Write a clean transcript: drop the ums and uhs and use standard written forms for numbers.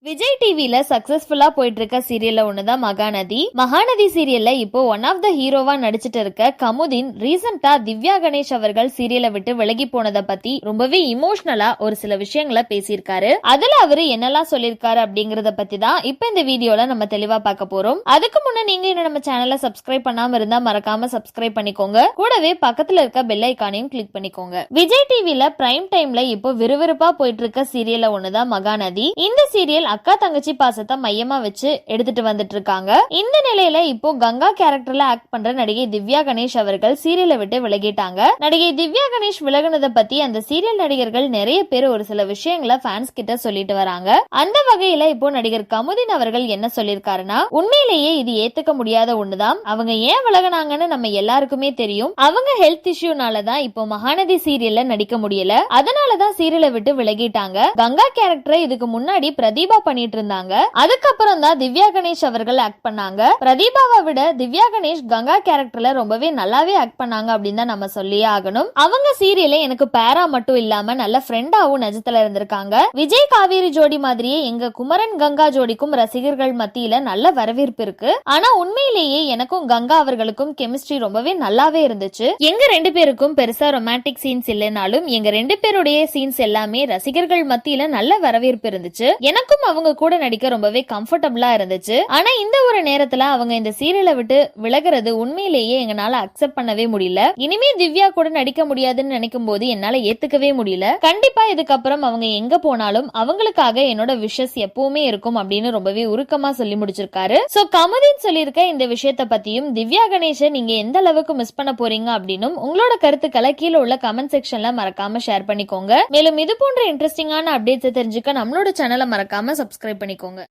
விஜய் டிவில சக்சஸ்ஃபுல்லா போயிட்டு இருக்க சீரியல்ல ஒண்ணுதான் மகாநதி. மகாநதி சீரியல்ல இப்போ ஒன் ஆஃப் த ஹீரோவா நடிச்சிட்டு இருக்க கமுதின் ரீசெண்டா திவ்யா கணேஷ் அவர்கள் சீரியலை விட்டு விலகி போனதை பத்தி ரொம்பவே இமோஷனலா ஒரு சில விஷயங்களை பேசியிருக்காரு. அதுல அவரு என்னெல்லாம் சொல்லிருக்காரு அப்படிங்கறத பத்தி தான் இப்ப இந்த வீடியோல நம்ம தெளிவா பார்க்க போறோம். அதுக்கு முன்ன நீங்க இன்னும் நம்ம சேனலை சப்ஸ்கிரைப் பண்ணாம இருந்தா மறக்காம சப்ஸ்கிரைப் பண்ணிக்கோங்க. கூடவே பக்கத்துல இருக்க பெல் ஐகானையும் கிளிக் பண்ணிக்கோங்க. விஜய் டிவில பிரைம் டைம்ல இப்போ விறுவிறுப்பா போயிட்டு இருக்க சீரியல்ல ஒண்ணுதான் மகாநதி. இந்த சீரியல் அக்கா தங்கச்சி பாசத்தை மையமா வச்சு எடுத்துட்டு வந்துட்டு இருக்காங்க. இந்த நிலையில இப்போ கங்கா கேரக்டர்ல ஆக்ட் பண்ற நடிகை திவ்யா கணேஷ் அவர்கள் சீரியலை விட்டு விலகிட்டாங்க. நடிகை திவ்யா கணேஷ் விலகினதை பத்தி அந்த சீரியல் நடிகர்கள் நிறைய பேர் ஒரு சில விஷயங்களை ஃபேன்ஸ் கிட்ட சொல்லிட்டு வராங்க. அந்த வகையில இப்போ நடிகர் கமுதின் அவர்கள் என்ன சொல்லிருக்காருன்னா, உண்மையிலேயே இது ஏத்துக்க முடியாத ஒண்ணுதான். அவங்க ஏன் விலகினாங்கன்னு நம்ம எல்லாருக்குமே தெரியும். அவங்க ஹெல்த் இஷ்யூனாலதான் இப்போ மகாநதி சீரியல்ல நடிக்க முடியல. அதனாலதான் சீரியலை விட்டு விலகிட்டாங்க. கங்கா கேரக்டரை இதுக்கு முன்னாடி பிரதீபா பண்ணிட்டு இருந்தாங்க. அதுக்கப்புறம் தான் திவ்யா கணேஷ் அவர்கள் ஆக்ட் பண்ணாங்க. பிரதீபாவை விட திவ்யா கணேஷ் கங்கா கேரக்டர்ல ரொம்பவே நல்லாவே ஆக்ட் பண்ணாங்க அப்படின்னு தான் நம்ம சொல்லியே ஆகணும். அவங்க சீரியலே எனக்கு பேரா மட்டும் இல்லாம நல்ல ஃப்ரெண்டாவும் நிஜத்துல இருந்திருக்காங்க. விஜய் காவேரி ஜோடி மாதிரியே எங்க குமரன் கங்கா ஜோடிக்கும் ரசிகர்கள் மத்தியில நல்ல வரவேற்பு இருக்கு. ஆனா உண்மையிலேயே எனக்கும் கங்கா அவர்களுக்கும் கெமிஸ்ட்ரி ரொம்பவே நல்லாவே இருந்துச்சு. எங்க ரெண்டு பேருக்கும் பெருசா ரொமான்டிக் சீன்ஸ் இல்லைனாலும் எங்க ரெண்டு பேருடைய சீன்ஸ் எல்லாமே ரசிகர்கள் மத்தியில நல்ல வரவேற்பு இருந்துச்சு. எனக்கும் அவங்க கூட நடிக்க ரொம்பவே கம்ஃபர்டபிளா இருந்துச்சு. ஆனா இந்த ஒரு நேரத்துல அவங்க இந்த சீரியலை விட்டு விலகிறது உண்மையிலேயே எங்களால அக்செப்ட் பண்ணவே முடியல. இனிமே திவ்யா கூட நடிக்க முடியாதுன்னு நினைக்கும் போது என்னால ஏத்துக்கவே முடியல. கண்டிப்பா இதுக்கப்புறம் அவங்க எங்க போனாலும் அவங்களுக்காக என்னோட விஷஸ் எப்பவுமே இருக்கும் அப்படின்னு ரொம்பவே உருக்கமா சொல்லி முடிச்சிருக்காரு. சோ கமுதின் சொல்லியிருக்க இந்த விஷயத்தை பத்தியும் திவ்யா கணேஷை நீங்க எந்த அளவுக்கு மிஸ் பண்ண போறீங்க அப்படின்னும் உங்களோட கருத்துக்களை கீழே உள்ள கமெண்ட் செக்ஷன்ல மறக்காம ஷேர் பண்ணிக்கோங்க. மேலும் இது போன்ற இன்ட்ரெஸ்டிங்கான அப்டேட்ஸ் தெரிஞ்சுக்க நம்மளோட சேனலை மறக்காம சப்ஸ்கிரைப் பண்ணிக்கோங்க.